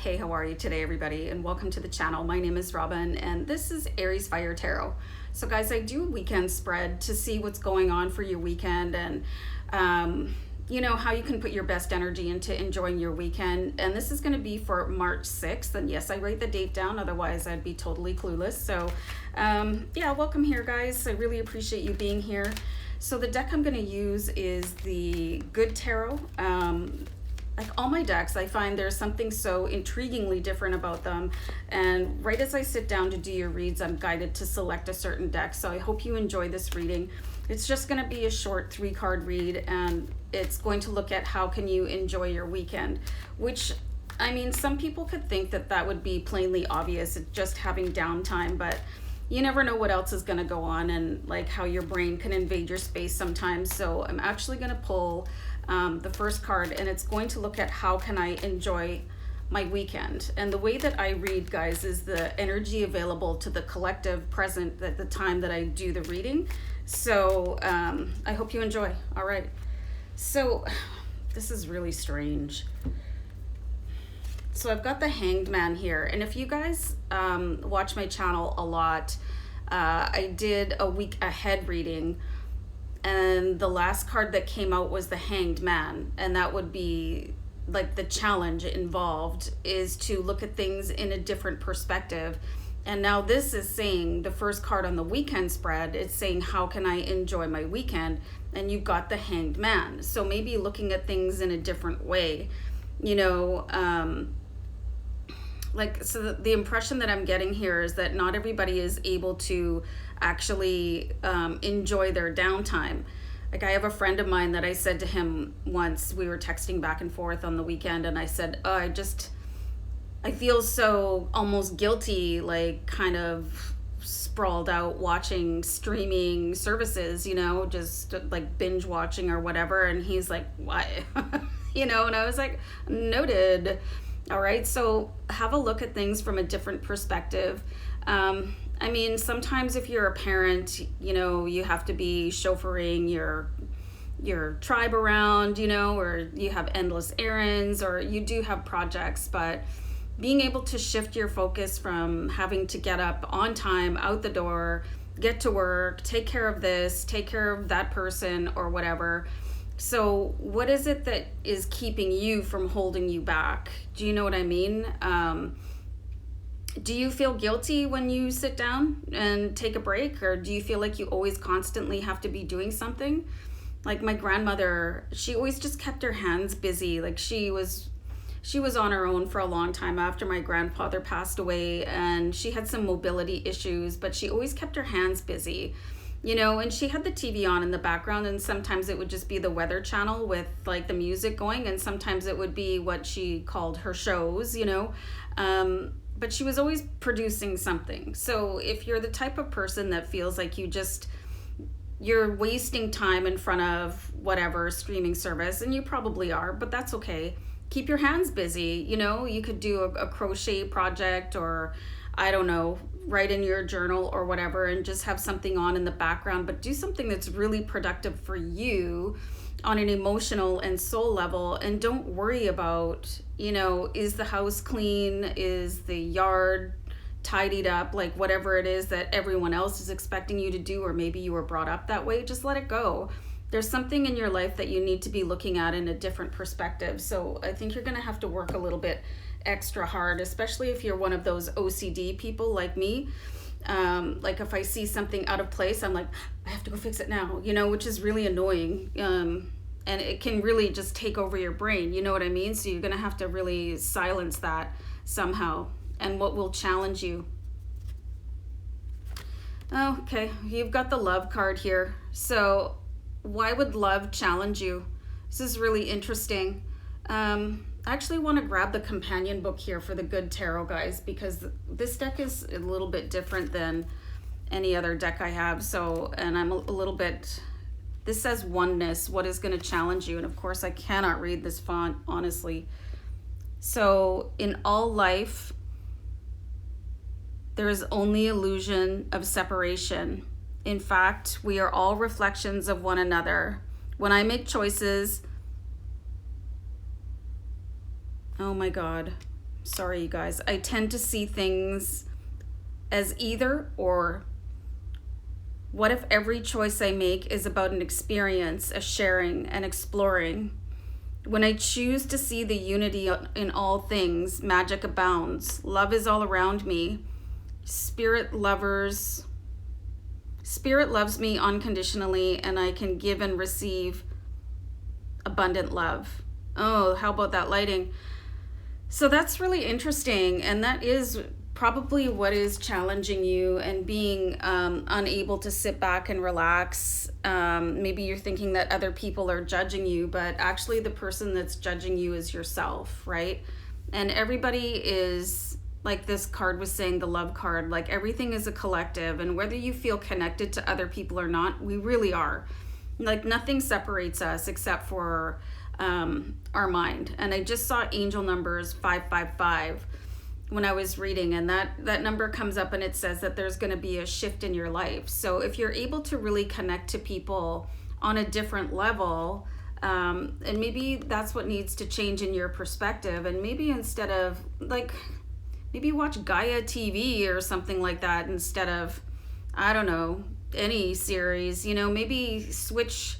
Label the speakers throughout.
Speaker 1: Hey, how are you today, everybody? And welcome to the channel. My name is Robin, and this is AriesFireTarot. So guys, I do a weekend spread to see what's going on for your weekend and, you know, how you can put your best energy into enjoying your weekend. And this is going to be for March 6th. And yes, I write the date down, otherwise I'd be totally clueless. So yeah, welcome here, guys. I really appreciate you being here. So the deck I'm going to use is the Good Tarot. Like all my decks, I find there's something so intriguingly different about them. And right as I sit down to do your reads, I'm guided to select a certain deck. So I hope you enjoy this reading. It's just going to be a short 3-card read, and it's going to look at how can you enjoy your weekend, which, I mean, some people could think that that would be plainly obvious, it's just having downtime, but you never know what else is going to go on and like how your brain can invade your space sometimes. So I'm actually going to pull the first card, and it's going to look at how can I enjoy my weekend. And the way that I read, guys, is the energy available to the collective present at the time that I do the reading. So I hope you enjoy. All right. So this is really strange. So I've got the Hanged Man here, and if you guys watch my channel a lot, I did a week ahead reading, and the last card that came out was the Hanged Man, and that would be like the challenge involved is to look at things in a different perspective. And now this is saying, the first card on the weekend spread, it's saying how can I enjoy my weekend, and you've got the Hanged Man. So maybe looking at things in a different way, you know. Like, so the impression that I'm getting here is that not everybody is able to actually enjoy their downtime. Like, I have a friend of mine that I said to him once, we were texting back and forth on the weekend, and I said, oh, I feel so almost guilty, like kind of sprawled out watching streaming services, you know, just like binge watching or whatever. And he's like, why? You know, and I was like, noted. All right, so have a look at things from a different perspective. I mean, sometimes if you're a parent, you know, you have to be chauffeuring your tribe around, you know, or you have endless errands, or you do have projects, but being able to shift your focus from having to get up on time, out the door, get to work, take care of this, take care of that person or whatever. So what is it that is keeping you from holding you back? Do you know what I mean? Do you feel guilty when you sit down and take a break? Or do you feel like you always constantly have to be doing something? Like my grandmother, she always just kept her hands busy. Like she was on her own for a long time after my grandfather passed away, and she had some mobility issues, but she always kept her hands busy. You know, and she had the TV on in the background, and sometimes it would just be the Weather Channel with like the music going, and sometimes it would be what she called her shows, you know. But she was always producing something. So if you're the type of person that feels like you're wasting time in front of whatever streaming service, and you probably are, but that's okay. Keep your hands busy. You know, you could do a crochet project, or I don't know, write in your journal or whatever, and just have something on in the background, but do something that's really productive for you on an emotional and soul level. And don't worry about, you know, is the house clean? Is the yard tidied up? Like whatever it is that everyone else is expecting you to do, or maybe you were brought up that way, just let it go. There's something in your life that you need to be looking at in a different perspective. So I think you're going to have to work a little bit extra hard, especially if you're one of those OCD people like me. Like if I see something out of place, I'm like, I have to go fix it now, you know, which is really annoying. And it can really just take over your brain, you know what I mean? So you're going to have to really silence that somehow. And what will challenge you? Okay, you've got the Love card here. So why would love challenge you? This is really interesting. I actually want to grab the companion book here for the Good Tarot, guys, because this deck is a little bit different than any other deck I have. So, and I'm a little bit, this says oneness, what is going to challenge you? And of course I cannot read this font, honestly. So in all life, there is only illusion of separation. In fact, we are all reflections of one another. When I make choices, oh my God, Sorry, you guys. I tend to see things as either or. What if every choice I make is about an experience, a sharing, and exploring? When I choose to see the unity in all things, magic abounds. Love is all around me. Spirit loves me unconditionally, and I can give and receive abundant love. Oh, how about that lighting? So that's really interesting, and that is probably what is challenging you and being unable to sit back and relax. Maybe you're thinking that other people are judging you, but actually the person that's judging you is yourself, right? And everybody is, like this card was saying, the love card, like everything is a collective, and whether you feel connected to other people or not, we really are. Like nothing separates us except for our mind. And I just saw angel numbers 555 when I was reading, and that number comes up and it says that there's going to be a shift in your life. So if you're able to really connect to people on a different level, and maybe that's what needs to change in your perspective, and maybe instead of maybe watch Gaia TV or something like that instead of, I don't know, any series, maybe switch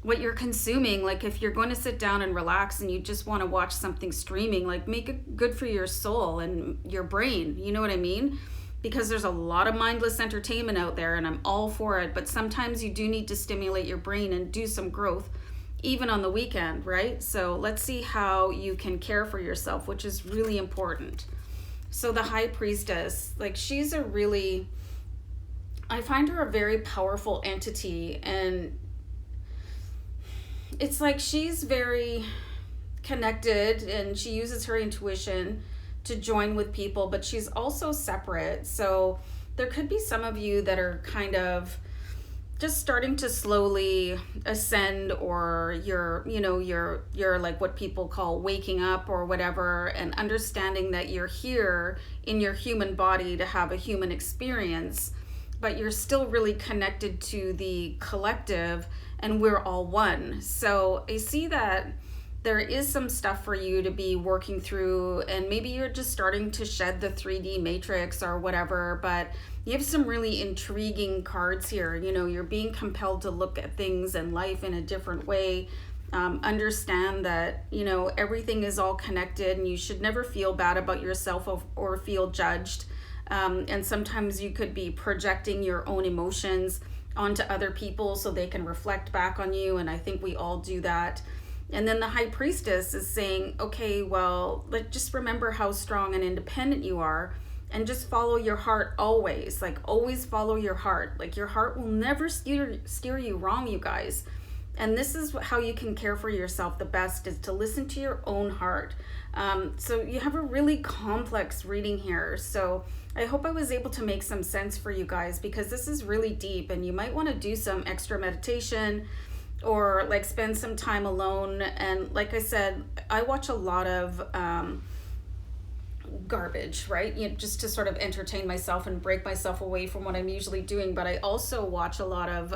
Speaker 1: what you're consuming. Like if you're going to sit down and relax and you just want to watch something streaming, like make it good for your soul and your brain, you know what I mean? Because there's a lot of mindless entertainment out there, and I'm all for it, but sometimes you do need to stimulate your brain and do some growth even on the weekend, right? So let's see how you can care for yourself, which is really important. So the High Priestess, like she's I find her a very powerful entity, and it's like she's very connected and she uses her intuition to join with people, but she's also separate. So there could be some of you that are kind of just starting to slowly ascend, or you're like what people call waking up or whatever, and understanding that you're here in your human body to have a human experience, but you're still really connected to the collective, and we're all one. So I see that there is some stuff for you to be working through, and maybe you're just starting to shed the 3D matrix or whatever, but you have some really intriguing cards here. You're being compelled to look at things and life in a different way. Understand that, everything is all connected, and you should never feel bad about yourself or feel judged. And sometimes you could be projecting your own emotions onto other people so they can reflect back on you, and I think we all do that. And then the High Priestess is saying, okay, well, just remember how strong and independent you are, and just follow your heart always. Like always follow your heart. Like your heart will never steer you wrong, you guys. And this is how you can care for yourself the best, is to listen to your own heart. So you have a really complex reading here. So I hope I was able to make some sense for you guys, because this is really deep, and you might want to do some extra meditation or like spend some time alone. And like I said, I watch a lot of garbage, right? Just to sort of entertain myself and break myself away from what I'm usually doing. But I also watch a lot of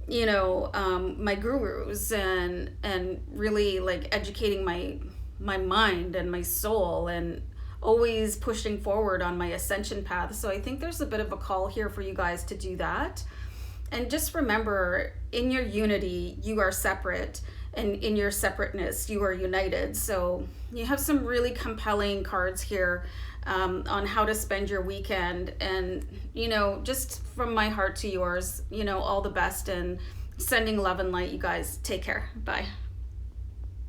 Speaker 1: my gurus and really like educating my mind and my soul, and always pushing forward on my ascension path. So I think there's a bit of a call here for you guys to do that. And just remember, in your unity, you are separate, and in your separateness, you are united. So you have some really compelling cards here on how to spend your weekend. And, just from my heart to yours, all the best, and sending love and light, you guys. Take care. Bye.